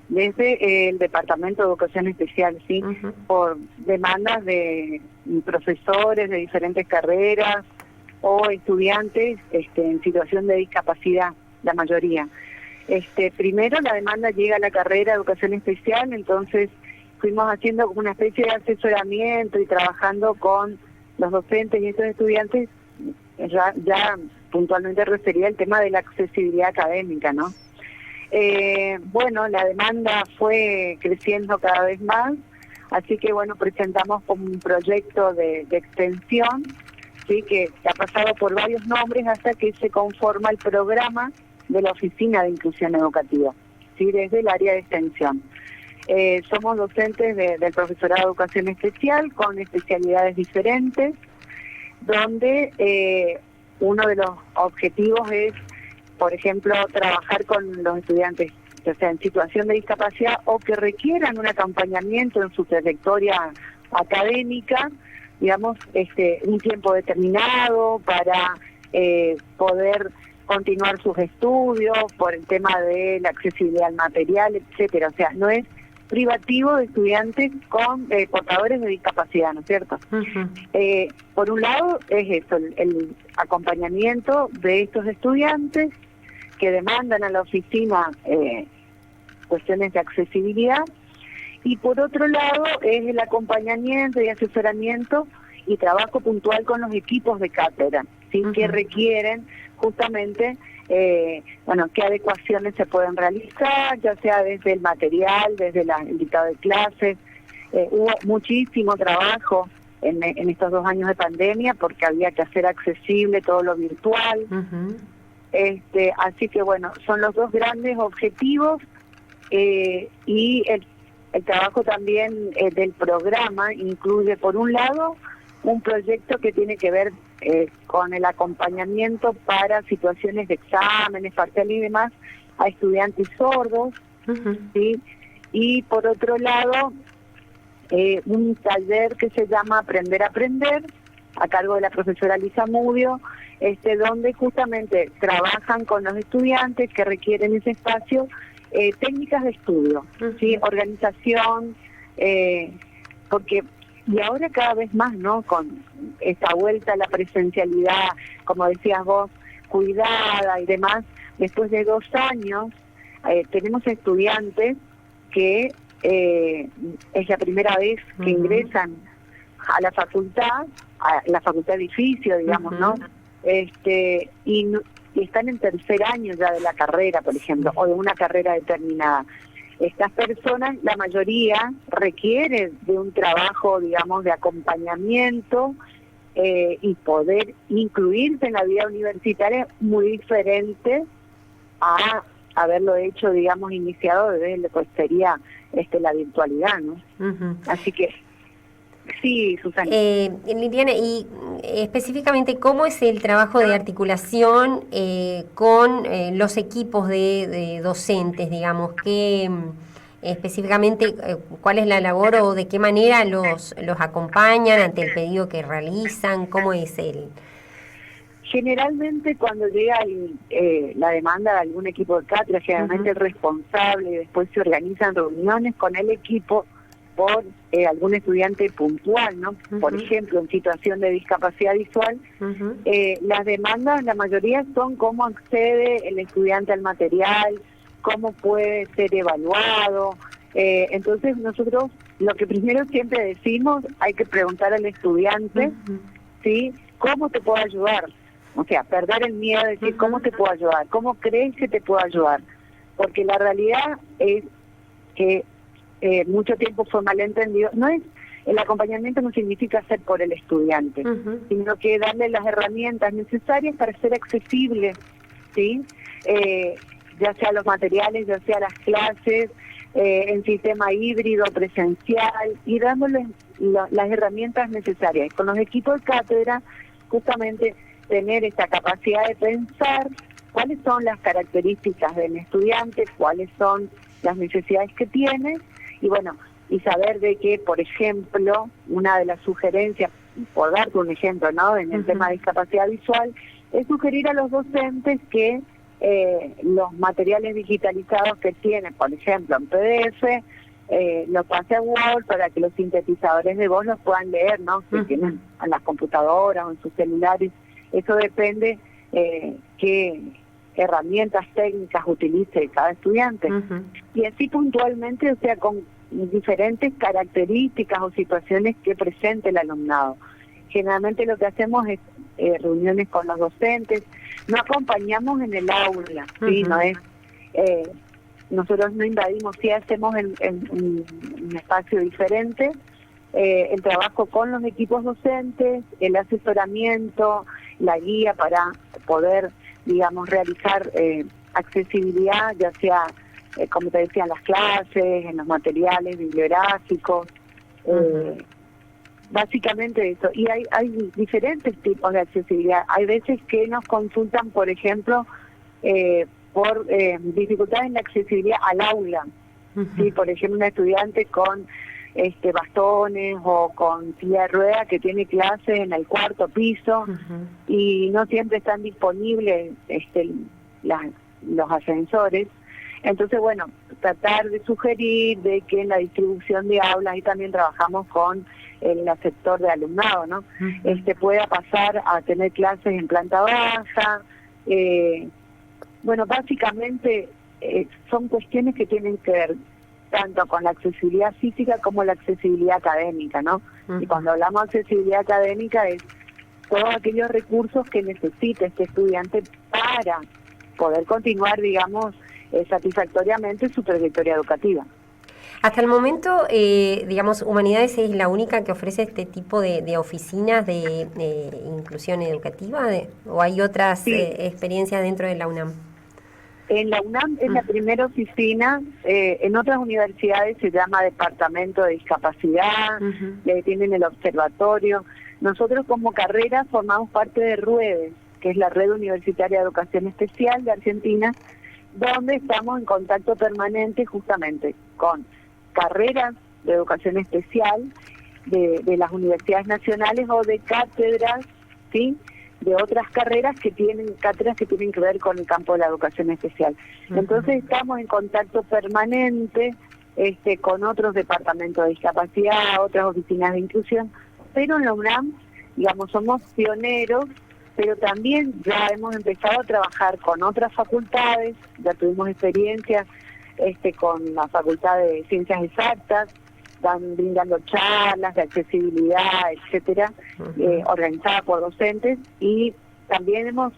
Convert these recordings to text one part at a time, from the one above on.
desde el Departamento de Educación Especial, ¿sí? Por demandas de profesores de diferentes carreras o estudiantes en situación de discapacidad, la mayoría. Primero la demanda llega a la carrera de Educación Especial, entonces fuimos haciendo como una especie de asesoramiento y trabajando con los docentes y estos estudiantes, ya puntualmente refería al tema de la accesibilidad académica, ¿no? Bueno, la demanda fue creciendo cada vez más, así que bueno, presentamos como un proyecto de extensión, ¿sí? que ha pasado por varios nombres hasta que se conforma el programa de la Oficina de Inclusión Educativa, ¿sí? Desde el área de extensión. Somos docentes del profesorado de Educación Especial con especialidades diferentes, donde uno de los objetivos es, por ejemplo, trabajar con los estudiantes, ya sea en situación de discapacidad o que requieran un acompañamiento en su trayectoria académica, digamos, un tiempo determinado para poder continuar sus estudios por el tema de la accesibilidad al material, etcétera. O sea, no es privativo de estudiantes con portadores de discapacidad, ¿no es cierto? Por un lado es eso, el acompañamiento de estos estudiantes que demandan a la oficina cuestiones de accesibilidad, y por otro lado es el acompañamiento y asesoramiento y trabajo puntual con los equipos de cátedra, ¿sí? Que requieren justamente qué adecuaciones se pueden realizar, ya sea desde el material, desde el dictado de clases. Hubo muchísimo trabajo en estos 2 años de pandemia porque había que hacer accesible todo lo virtual. Así que bueno, son los 2 grandes objetivos, y el trabajo también del programa incluye, por un lado, un proyecto que tiene que ver con el acompañamiento para situaciones de exámenes, parciales y demás a estudiantes sordos, ¿sí? Y por otro lado, un taller que se llama Aprender a Aprender, a cargo de la profesora Lisa Mudio, donde justamente trabajan con los estudiantes que requieren ese espacio, técnicas de estudio, ¿sí? Organización, porque y ahora cada vez más, ¿no? Con esta vuelta a la presencialidad, como decías vos, cuidada y demás, después de 2 años, tenemos estudiantes que es la primera vez que ingresan a la facultad edificio, digamos, ¿no? Y están en tercer año ya de la carrera, por ejemplo, o de una carrera determinada. Estas personas, la mayoría, requieren de un trabajo, digamos, de acompañamiento y poder incluirse en la vida universitaria muy diferente a haberlo hecho, digamos, iniciado desde lo que sería la virtualidad, ¿no? Así que, sí, Susana. Liliana, y específicamente, ¿cómo es el trabajo de articulación con los equipos de docentes, digamos? ¿Qué específicamente, cuál es la labor o de qué manera los acompañan ante el pedido que realizan? ¿Cómo es el...? Generalmente cuando llega la demanda de algún equipo de cátedra, generalmente el responsable, y después se organizan reuniones con el equipo por algún estudiante puntual, ¿no? Por ejemplo, en situación de discapacidad visual, las demandas, la mayoría son cómo accede el estudiante al material, cómo puede ser evaluado. Entonces nosotros lo que primero siempre decimos, hay que preguntar al estudiante, ¿sí? ¿Cómo te puedo ayudar? O sea, perder el miedo de decir, ¿cómo te puedo ayudar? ¿Cómo crees que te puedo ayudar? Porque la realidad es que mucho tiempo fue malentendido. El acompañamiento no significa hacer por el estudiante, sino que darle las herramientas necesarias para ser accesible, ¿sí? Ya sea los materiales, ya sea las clases, en sistema híbrido, presencial, y dándoles las herramientas necesarias. Con los equipos de cátedra, justamente tener esta capacidad de pensar cuáles son las características del estudiante, cuáles son las necesidades que tiene, y bueno, y saber de que, por ejemplo, una de las sugerencias, por darte un ejemplo, ¿no? En el tema de discapacidad visual, es sugerir a los docentes que los materiales digitalizados que tienen, por ejemplo, en PDF, los pase a Word para que los sintetizadores de voz los puedan leer, ¿no? Que tienen en las computadoras o en sus celulares. Eso depende qué herramientas técnicas utilice cada estudiante. Y así puntualmente, o sea, con diferentes características o situaciones que presente el alumnado. Generalmente lo que hacemos es reuniones con los docentes, no acompañamos en el aula, ¿sí? No es... nosotros no invadimos, sí hacemos en un espacio diferente, el trabajo con los equipos docentes, el asesoramiento, la guía para poder, digamos, realizar accesibilidad, ya sea, como te decía, en las clases, en los materiales bibliográficos, básicamente eso. Y hay diferentes tipos de accesibilidad. Hay veces que nos consultan, por ejemplo, por dificultades en la accesibilidad al aula. ¿Sí? Por ejemplo, un estudiante con bastones o con silla de rueda que tiene clases en el 4º piso y no siempre están disponibles los ascensores. Entonces, bueno, tratar de sugerir de que en la distribución de aulas, y también trabajamos con el sector de alumnado, ¿no? Pueda pasar a tener clases en planta baja. Bueno, básicamente son cuestiones que tienen que ver tanto con la accesibilidad física como la accesibilidad académica, ¿no? Y cuando hablamos de accesibilidad académica es todos aquellos recursos que necesita este estudiante para poder continuar, digamos, satisfactoriamente su trayectoria educativa. Hasta el momento, digamos, Humanidades es la única que ofrece este tipo de oficinas de inclusión educativa, ¿o hay otras experiencias dentro de la UNAM? En la UNAM es la primera oficina, en otras universidades se llama Departamento de Discapacidad, tienen el observatorio. Nosotros como carrera formamos parte de RUEDES, que es la Red Universitaria de Educación Especial de Argentina, donde estamos en contacto permanente justamente con carreras de educación especial de las universidades nacionales o de cátedras, ¿sí?, de otras carreras que tienen que ver con el campo de la educación especial. Entonces estamos en contacto permanente con otros departamentos de discapacidad, otras oficinas de inclusión, pero en la UNAM, digamos, somos pioneros, pero también ya hemos empezado a trabajar con otras facultades, ya tuvimos experiencias con la Facultad de Ciencias Exactas, brindando charlas de accesibilidad, etcétera, organizadas por docentes, y también hemos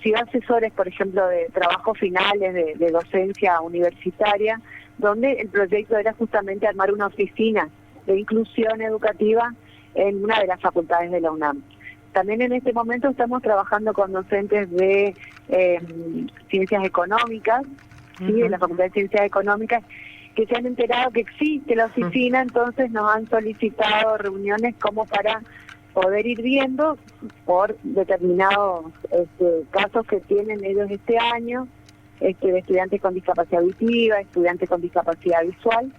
sido asesores, por ejemplo, de trabajos finales de docencia universitaria, donde el proyecto era justamente armar una oficina de inclusión educativa en una de las facultades de la UNAM. También en este momento estamos trabajando con docentes de ciencias económicas, ¿sí?, de la Facultad de Ciencias Económicas, que se han enterado que existe la oficina, entonces nos han solicitado reuniones como para poder ir viendo por determinados casos que tienen ellos este año, de estudiantes con discapacidad auditiva, estudiantes con discapacidad visual,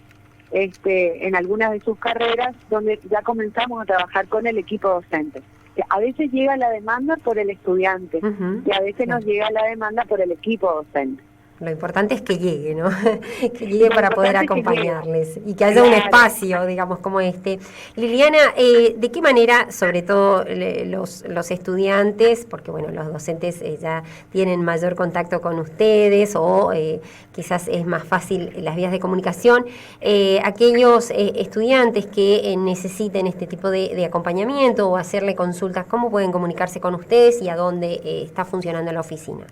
en algunas de sus carreras, donde ya comenzamos a trabajar con el equipo docente. A veces llega la demanda por el estudiante y a veces nos llega la demanda por el equipo docente. Lo importante es que llegue, ¿no? Que llegue para poder acompañarles y que haya un espacio, digamos, como este. Liliana, ¿de qué manera, sobre todo los estudiantes, porque bueno, los docentes ya tienen mayor contacto con ustedes o quizás es más fácil las vías de comunicación, aquellos estudiantes que necesiten este tipo de acompañamiento o hacerle consultas, ¿cómo pueden comunicarse con ustedes y a dónde está funcionando la oficina?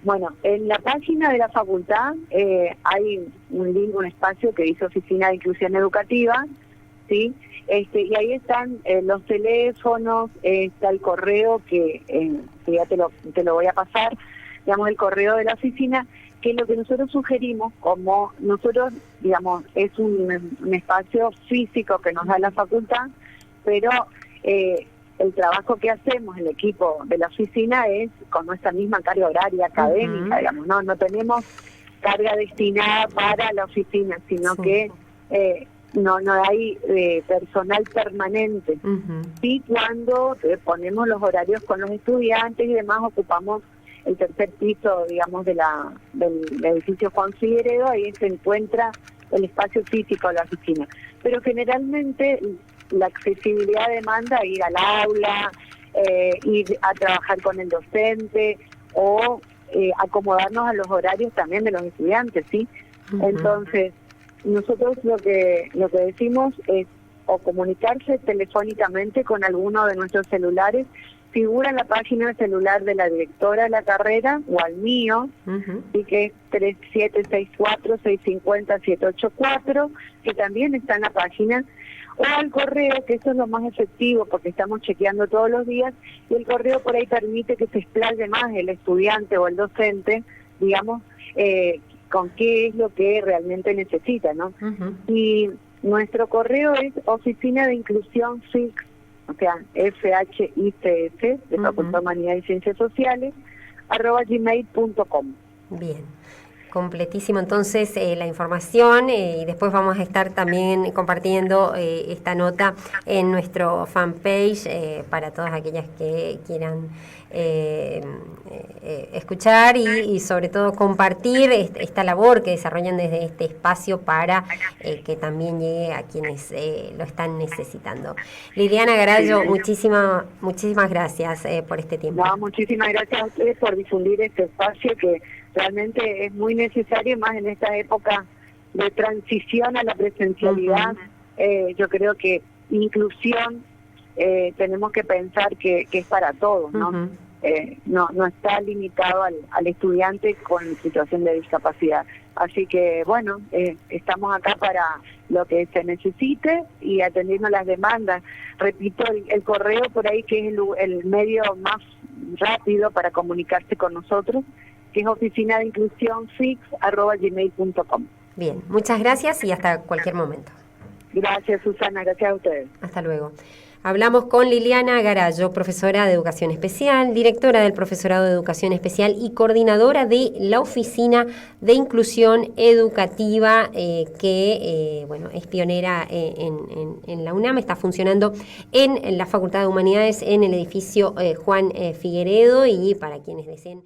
Bueno, en la página de la facultad hay un link, un espacio que dice Oficina de Inclusión Educativa, ¿sí? Y ahí están los teléfonos, está el correo que ya te lo voy a pasar, digamos, el correo de la oficina, que es lo que nosotros sugerimos, como nosotros, digamos, es un espacio físico que nos da la facultad, pero el trabajo que hacemos, el equipo de la oficina, es con nuestra misma carga horaria académica, digamos, no tenemos carga destinada para la oficina, sino que no hay personal permanente. Sí, cuando ponemos los horarios con los estudiantes y demás, ocupamos el tercer piso, digamos, del edificio Juan Figueredo. Ahí se encuentra el espacio físico de la oficina. Pero generalmente la accesibilidad demanda ir al aula, ir a trabajar con el docente o acomodarnos a los horarios también de los estudiantes, ¿sí? Uh-huh. Entonces, nosotros lo que decimos es o comunicarse telefónicamente con alguno de nuestros celulares. Figura en la página del celular de la directora de la carrera o al mío, uh-huh, y que es 3764-650-784, que también está en la página, o al correo, que eso es lo más efectivo porque estamos chequeando todos los días, y el correo por ahí permite que se explaye más el estudiante o el docente, digamos, con qué es lo que realmente necesita, ¿no? Uh-huh. Y nuestro correo es Oficina de Inclusión FICS, o sea, FHICS, de Facultad de Humanidades y Ciencias Sociales, @gmail.com. Bien, completísimo entonces la información, y después vamos a estar también compartiendo esta nota en nuestro fanpage para todas aquellas que quieran escuchar y sobre todo compartir esta labor que desarrollan desde este espacio para que también llegue a quienes lo están necesitando. Liliana Garallo, muchísimas gracias por este tiempo. No, muchísimas gracias a ustedes por difundir este espacio que realmente es muy necesario, más en esta época de transición a la presencialidad. Uh-huh. Yo creo que inclusión tenemos que pensar que es para todos, ¿no? Uh-huh. No está limitado al estudiante con situación de discapacidad. Así que, bueno, estamos acá para lo que se necesite y atendiendo las demandas. Repito, el correo por ahí, que es el medio más rápido para comunicarse con nosotros, que es oficina de inclusión FICS@gmail.com. Bien, muchas gracias y hasta cualquier momento. Gracias, Susana, gracias a ustedes. Hasta luego. Hablamos con Liliana Garallo, profesora de Educación Especial, directora del Profesorado de Educación Especial y coordinadora de la Oficina de Inclusión Educativa, que es pionera en la UNAM, está funcionando en la Facultad de Humanidades en el edificio Juan Figueredo, y para quienes deseen